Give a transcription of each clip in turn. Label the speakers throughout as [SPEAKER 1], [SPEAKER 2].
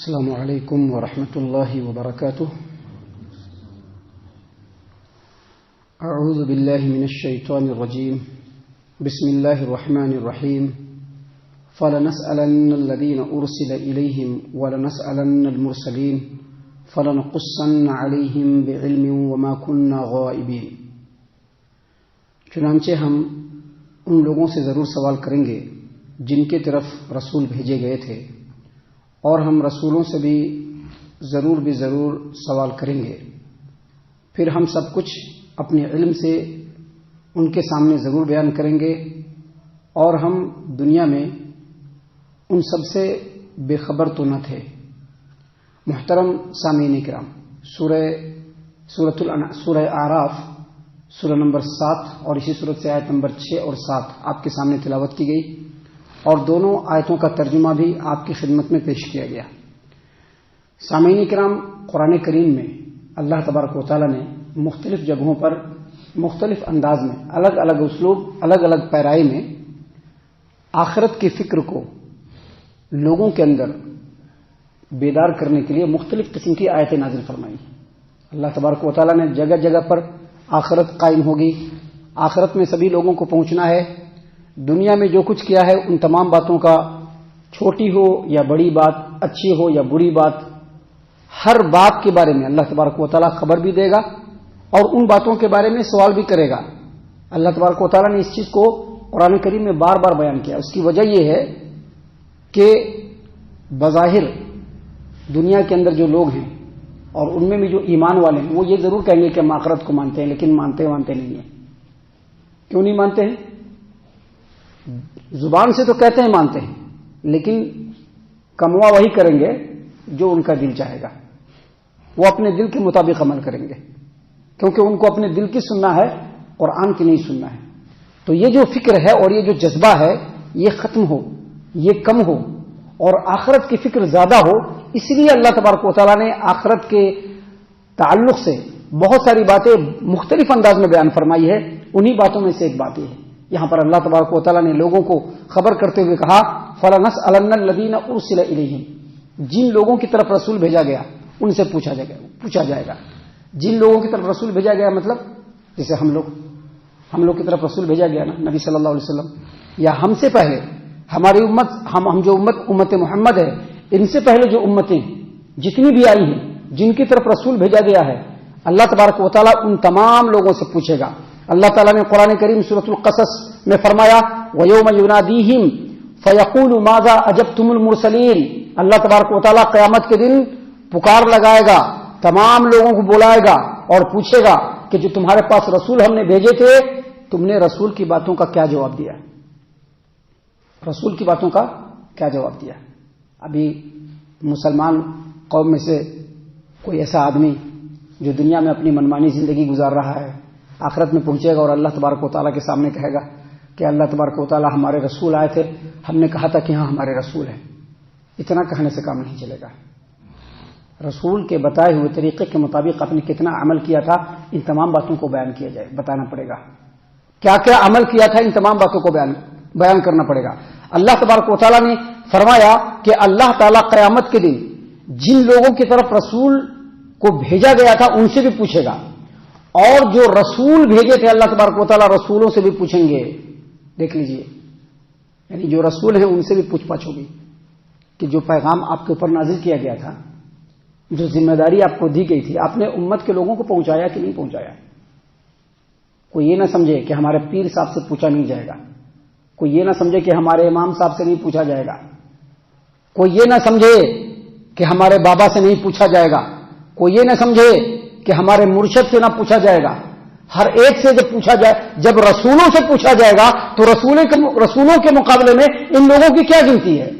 [SPEAKER 1] السلام علیکم ورحمۃ اللہ وبرکاتہ. اعوذ باللہ من الشیطان الرجیم. بسم اللہ الرحمن الرحیم. فلنسألن الذین ارسل الیہم ولنسألن المرسلین فلنقصن علیہم بعلم وما كنا غائبین. چنانچہ ہم ان لوگوں سے ضرور سوال کریں گے جن کی طرف رسول بھیجے گئے تھے، اور ہم رسولوں سے بھی ضرور سوال کریں گے. پھر ہم سب کچھ اپنے علم سے ان کے سامنے ضرور بیان کریں گے، اور ہم دنیا میں ان سب سے بے خبر تو نہ تھے. محترم سامعین کرام، سورہ اعراف سورہ نمبر 7 اور اسی سورت سے آیت نمبر 6 اور 7 آپ کے سامنے تلاوت کی گئی، اور دونوں آیتوں کا ترجمہ بھی آپ کی خدمت میں پیش کیا گیا. سامعین کرام، قرآن کریم میں اللہ تبارک و تعالیٰ نے مختلف جگہوں پر مختلف انداز میں الگ الگ اسلوب، الگ الگ پیرائی میں آخرت کی فکر کو لوگوں کے اندر بیدار کرنے کے لیے مختلف قسم کی آیتیں نازل فرمائی. اللہ تبارک و تعالیٰ نے جگہ جگہ پر آخرت قائم ہوگی، آخرت میں سبھی لوگوں کو پہنچنا ہے. دنیا میں جو کچھ کیا ہے ان تمام باتوں کا، چھوٹی ہو یا بڑی بات، اچھی ہو یا بری بات، ہر بات کے بارے میں اللہ تبارک و تعالیٰ خبر بھی دے گا اور ان باتوں کے بارے میں سوال بھی کرے گا. اللہ تبارک و تعالیٰ نے اس چیز کو قرآن کریم میں بار بار بیان کیا. اس کی وجہ یہ ہے کہ بظاہر دنیا کے اندر جو لوگ ہیں اور ان میں بھی جو ایمان والے ہیں، وہ یہ ضرور کہیں گے کہ ہم آخرت کو مانتے ہیں، لیکن مانتے نہیں ہیں. کیوں نہیں مانتے ہیں؟ زبان سے تو کہتے ہیں مانتے ہیں، لیکن کموا وہی کریں گے جو ان کا دل چاہے گا. وہ اپنے دل کے مطابق عمل کریں گے، کیونکہ ان کو اپنے دل کی سننا ہے، قرآن کی نہیں سننا ہے. تو یہ جو فکر ہے اور یہ جو جذبہ ہے، یہ ختم ہو، یہ کم ہو اور آخرت کی فکر زیادہ ہو. اس لیے اللہ تبارک و تعالیٰ نے آخرت کے تعلق سے بہت ساری باتیں مختلف انداز میں بیان فرمائی ہے. انہی باتوں میں سے ایک بات یہ ہے. یہاں پر اللہ تبارک و تعالیٰ نے لوگوں کو خبر کرتے ہوئے کہا فَلَنَسْأَلَنَّ الَّذِينَ أُرْسِلَ إِلَيْهِمْ. جن لوگوں کی طرف رسول بھیجا گیا ان سے پوچھا جائے گا. جن لوگوں کی طرف رسول بھیجا گیا مطلب جیسے ہم لوگ کی طرف رسول بھیجا گیا نا، نبی صلی اللہ علیہ وسلم، یا ہم سے پہلے ہماری امت، ہم جو امت محمد ہے، ان سے پہلے جو امتیں جتنی بھی آئی ہیں جن کی طرف رسول بھیجا گیا ہے، اللہ تبارک و تعالیٰ ان تمام لوگوں سے پوچھے گا. اللہ تعالیٰ نے قرآن کریم سورۃ القصص میں فرمایا وَيَوْمَ يُنَادِيهِمْ فَيَقُولُ مَاذَا أَجَبْتُمُ الْمُرْسَلِينَ. اللہ تبارک و تعالیٰ قیامت کے دن پکار لگائے گا، تمام لوگوں کو بلائے گا اور پوچھے گا کہ جو تمہارے پاس رسول ہم نے بھیجے تھے، تم نے رسول کی باتوں کا کیا جواب دیا؟ رسول کی باتوں کا کیا جواب دیا؟ ابھی مسلمان قوم میں سے کوئی ایسا آدمی جو دنیا میں اپنی منمانی زندگی گزار رہا ہے، آخرت میں پہنچے گا اور اللہ تبارک و تعالیٰ کے سامنے کہے گا کہ اللہ تبارک و تعالیٰ ہمارے رسول آئے تھے، ہم نے کہا تھا کہ ہاں ہمارے رسول ہیں. اتنا کہنے سے کام نہیں چلے گا. رسول کے بتائے ہوئے طریقے کے مطابق آپ نے کتنا عمل کیا تھا، ان تمام باتوں کو بیان کیا جائے، بتانا پڑے گا. کیا کیا عمل کیا تھا، ان تمام باتوں کو بیان کرنا پڑے گا. اللہ تبارک و تعالیٰ نے فرمایا کہ اللہ تعالیٰ قیامت کے دن جن لوگوں کی طرف رسول کو بھیجا گیا تھا ان سے بھی پوچھے گا، اور جو رسول بھیجے تھے اللہ تبارک و تعالیٰ رسولوں سے بھی پوچھیں گے. دیکھ لیجئے، یعنی جو رسول ہیں ان سے بھی پوچھ پاچھ ہوگی کہ جو پیغام آپ کے اوپر نازل کیا گیا تھا، جو ذمہ داری آپ کو دی گئی تھی، آپ نے امت کے لوگوں کو پہنچایا کہ نہیں پہنچایا. کوئی یہ نہ سمجھے کہ ہمارے پیر صاحب سے پوچھا نہیں جائے گا، کوئی یہ نہ سمجھے کہ ہمارے امام صاحب سے نہیں پوچھا جائے گا، کوئی یہ نہ سمجھے کہ ہمارے بابا سے نہیں پوچھا جائے گا، کوئی یہ نہ سمجھے کہ ہمارے مرشد سے نہ پوچھا جائے گا. ہر ایک سے جب پوچھا جائے، جب رسولوں سے پوچھا جائے گا تو رسولوں کے مقابلے میں ان لوگوں کی کیا گنتی ہے؟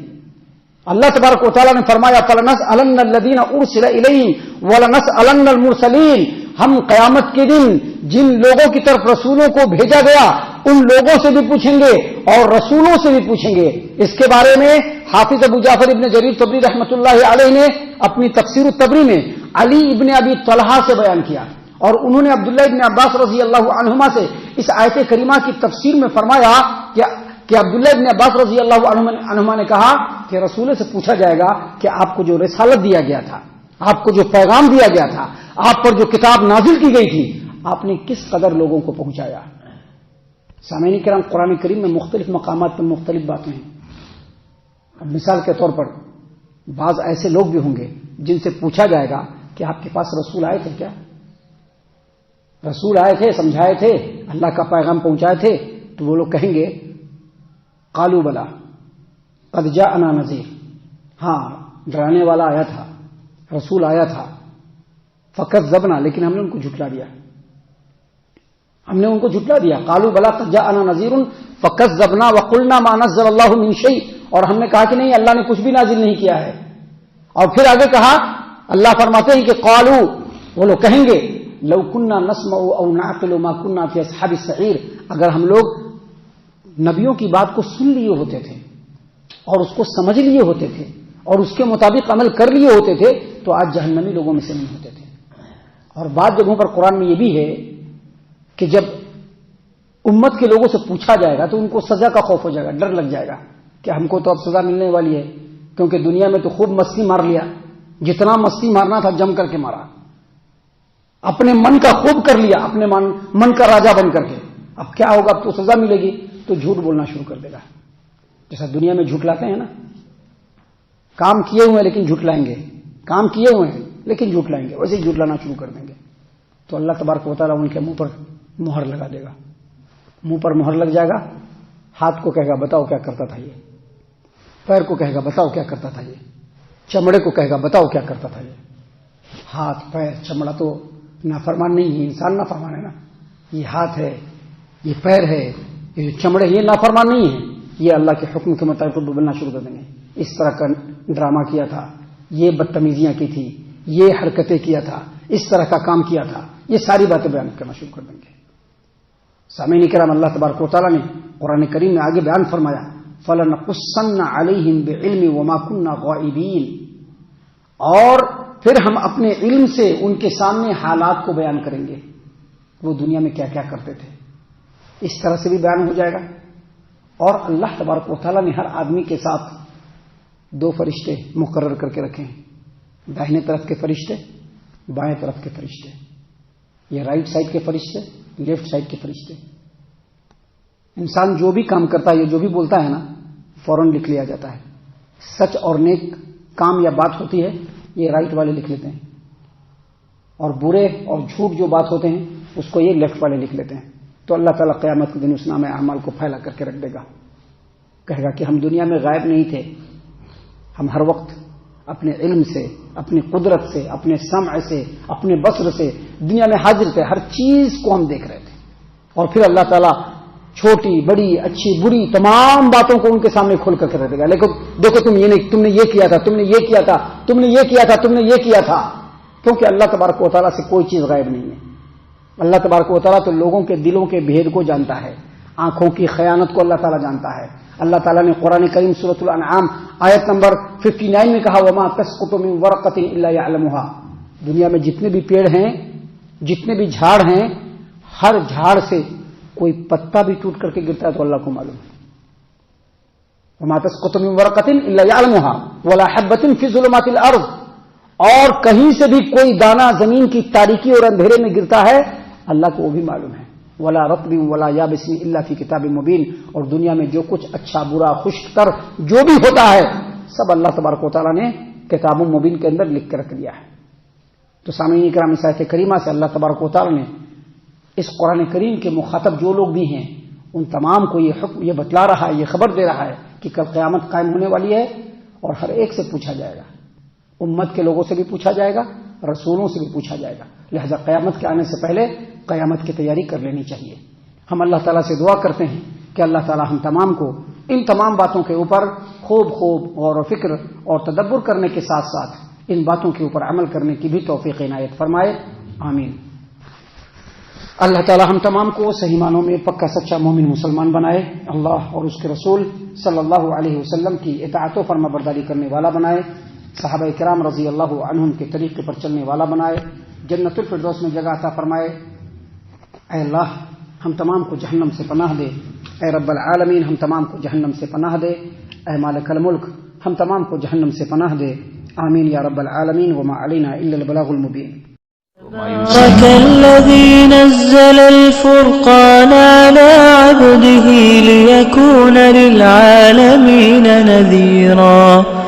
[SPEAKER 1] اللہ تبارک و تعالیٰ نے فرمایا فَلَنَسْأَلَنَّ الَّذِينَ أُرْسِلَ إِلَيْهِمْ وَلَنَسْأَلَنَّ الْمُرْسَلِينَ. ہم قیامت کے دن جن لوگوں کی طرف رسولوں کو بھیجا گیا ان لوگوں سے بھی پوچھیں گے اور رسولوں سے بھی پوچھیں گے. اس کے بارے میں حافظ ابو جعفر ابن جریر طبری رحمۃ اللہ علیہ نے اپنی تفسیر الطبری میں علی ابن ابی طلحہ سے بیان کیا، اور انہوں نے عبداللہ ابن عباس رضی اللہ عنہما سے اس آیت کریمہ کی تفسیر میں فرمایا کہ عبداللہ ابن عباس رضی اللہ عنہما نے کہا کہ رسول سے پوچھا جائے گا کہ آپ کو جو رسالت دیا گیا تھا، آپ کو جو پیغام دیا گیا تھا، آپ پر جو کتاب نازل کی گئی تھی، آپ نے کس قدر لوگوں کو پہنچایا۔ سامعین کرام، قرآن کریم میں مختلف مقامات پر مختلف باتیں ہیں۔ اب مثال کے طور پر بعض ایسے لوگ بھی ہوں گے جن سے پوچھا جائے گا کہ آپ کے پاس رسول آئے تھے کیا؟ رسول آئے تھے، سمجھائے تھے، اللہ کا پیغام پہنچائے تھے؟ تو وہ لوگ کہیں گے قالوا بلا قد جاءنا نذیر، ہاں ڈرانے والا آیا تھا، رسول آیا تھا، فکذبنا، لیکن ہم نے ان کو جھٹلا دیا، ہم نے ان کو جھٹلا دیا۔ قالوا بلا قد جاءنا نذیر فکذبنا وقلنا ما نزل اللہ من شیء، اور ہم نے کہا کہ نہیں، اللہ نے کچھ بھی نازل نہیں کیا ہے۔ اور پھر آگے کہا، اللہ فرماتے ہیں کہ قالوا، وہ لوگ کہیں گے لو كنا نسمع او نعقل ما كنا في اصحاب السعير، اگر ہم لوگ نبیوں کی بات کو سن لیے ہوتے تھے اور اس کو سمجھ لیے ہوتے تھے اور اس کے مطابق عمل کر لیے ہوتے تھے تو آج جہنمی لوگوں میں سے نہیں ہوتے تھے۔ اور بعض جگہوں پر قرآن میں یہ بھی ہے کہ جب امت کے لوگوں سے پوچھا جائے گا تو ان کو سزا کا خوف ہو جائے گا، ڈر لگ جائے گا کہ ہم کو تو اب سزا ملنے والی ہے، کیونکہ دنیا میں تو خوب مستی مار لیا، جتنا مستی مارنا تھا جم کر کے مارا، اپنے من کا خوب کر لیا، اپنے من کا راجا بن کر کے، اب کیا ہوگا، اب تو سزا ملے گی، تو جھوٹ بولنا شروع کر دے گا۔ جیسا دنیا میں جھٹلاتے ہیں نا، کام کیے ہوئے ہیں لیکن جھٹلائیں گے، کام کیے ہوئے ہیں لیکن جھٹلائیں گے، ویسے ہی جھٹلانا شروع کر دیں گے، تو اللہ تبارک و تعالیٰ ان کے منہ پر مہر لگا دے گا، منہ پر مہر لگ جائے گا، ہاتھ کو کہے گا بتاؤ کیا کرتا تھا یہ، پیر کو کہے گا بتاؤ کیا کرتا تھا یہ، چمڑے کو کہے گا بتاؤ کیا کرتا تھا یہ۔ ہاتھ، پیر، چمڑا تو نافرمان نہیں ہے، انسان نافرمان ہے نا، یہ ہاتھ ہے، یہ پیر ہے، یہ چمڑے، یہ نافرمان نہیں ہے، یہ اللہ کے حکم کے مطابق بولنا شروع کر دیں گے۔ اس طرح کا ڈرامہ کیا تھا، یہ بدتمیزیاں کی تھی، یہ حرکتیں کیا تھا، اس طرح کا کام کیا تھا، یہ ساری باتیں بیان کرنا شروع کر دیں گے۔ سامعین کرام، اللہ تبارک و تعالیٰ نے قرآن کریم میں آگے بیان فرمایا فَلَنَقُصَّنَّ عَلَيْهِمْ بِعِلْمٍ وَمَا كُنَّا غَائِبِينَ، اور پھر ہم اپنے علم سے ان کے سامنے حالات کو بیان کریں گے، وہ دنیا میں کیا کیا کرتے تھے، اس طرح سے بھی بیان ہو جائے گا۔ اور اللہ تبارک و تعالیٰ نے ہر آدمی کے ساتھ 2 فرشتے مقرر کر کے رکھے ہیں، داہنے طرف کے فرشتے، بائیں طرف کے فرشتے، یہ رائٹ سائڈ کے فرشتے، لیفٹ سائڈ کے فرشتے۔ انسان جو بھی کام کرتا ہے، جو بھی بولتا ہے نا، فوراً لکھ لیا جاتا ہے۔ سچ اور نیک کام یا بات ہوتی ہے، یہ رائٹ والے لکھ لیتے ہیں، اور برے اور جھوٹ جو بات ہوتے ہیں اس کو یہ لیفٹ والے لکھ لیتے ہیں۔ تو اللہ تعالیٰ قیامت کے دن اس نام اعمال کو پھیلا کر کے رکھ دے گا، کہے گا کہ ہم دنیا میں غائب نہیں تھے، ہم ہر وقت اپنے علم سے، اپنی قدرت سے، اپنے سمع سے، اپنے بصر سے دنیا میں حاضر تھے، ہر چیز کو ہم دیکھ رہے تھے۔ اور پھر اللہ تعالیٰ چھوٹی بڑی اچھی بری تمام باتوں کو ان کے سامنے کھول کر کے رکھ دے گا، لیکن دیکھو تم یہ نہیں، تم نے یہ کیا تھا، تم نے یہ کیا تھا، تم نے یہ کیا تھا، تم نے یہ کیا تھا، کیونکہ اللہ تبارک و تعالیٰ سے کوئی چیز غائب نہیں ہے۔ اللہ تبارک و تعالیٰ تو لوگوں کے دلوں کے بھید کو جانتا ہے، آنکھوں کی خیانت کو اللہ تعالیٰ جانتا ہے۔ اللہ تعالیٰ نے قرآن کریم سورۃ الانعام آیت نمبر 59 میں کہا وَمَا تَسْقُطُ مِن وَرَقَةٍ إِلَّا يَعْلَمُهَا، دنیا میں جتنے بھی پیڑ ہیں، جتنے بھی جھاڑ ہیں، ہر جھاڑ سے کوئی پتا بھی ٹوٹ کر کے گرتا ہے تو اللہ کو معلوم ہے۔ وَمَا تَسْقُطُ مِن وَرَقَةٍ إِلَّا يَعْلَمُهَا وَلَا حَبَّةٍ فِي ظُلُمَاتِ الْأَرْضِ، اور کہیں سے بھی کوئی دانہ زمین کی تاریکی اور اندھیرے میں گرتا ہے اللہ کو وہ بھی معلوم ہے۔ وَلَا رَطْبٍ وَلَا يَابِسٍ إِلَّا فِي كِتَابٍ مُبِينٍ، اور دنیا میں جو کچھ اچھا برا خشک تر جو بھی ہوتا ہے سب اللہ تبارک و تعالیٰ نے کتاب مبین کے اندر لکھ کر رکھ دیا ہے۔ تو سامعین کرام، اس آیت کریمہ سے اللہ تبارک و تعالیٰ نے اس قرآن کریم کے مخاطب جو لوگ بھی ہیں ان تمام کو یہ حکم، یہ بتلا رہا ہے، یہ خبر دے رہا ہے کہ کل قیامت قائم ہونے والی ہے اور ہر ایک سے پوچھا جائے گا، امت کے لوگوں سے بھی پوچھا جائے گا، رسولوں سے بھی پوچھا جائے گا، لہذا قیامت کے آنے سے پہلے قیامت کی تیاری کر لینی چاہیے۔ ہم اللہ تعالیٰ سے دعا کرتے ہیں کہ اللہ تعالیٰ ہم تمام کو ان تمام باتوں کے اوپر خوب غور و فکر اور تدبر کرنے کے ساتھ ساتھ ان باتوں کے اوپر عمل کرنے کی بھی توفیق عنایت فرمائے، آمین۔ اللہ تعالیٰ ہم تمام کو صحیح معنوں میں پکا سچا مومن مسلمان بنائے، اللہ اور اس کے رسول صلی اللہ علیہ وسلم کی اطاعت و فرما برداری کرنے والا بنائے، صحابہ کرام رضی اللہ عنہم کے طریقے پر چلنے والا بنائے، جنت الفردوس میں جگہ عطا فرمائے۔ اے اللہ ہم تمام کو جہنم سے پناہ دے، اے رب العالمین ہم تمام کو جہنم سے پناہ دے، اے مالک الملک ہم تمام کو جہنم سے پناہ دے، آمین یا رب العالمین، وما علینا الا البلاغ المبین۔
[SPEAKER 2] الذي نزل الفرقان على عبده ليكون للعالمين نذيرا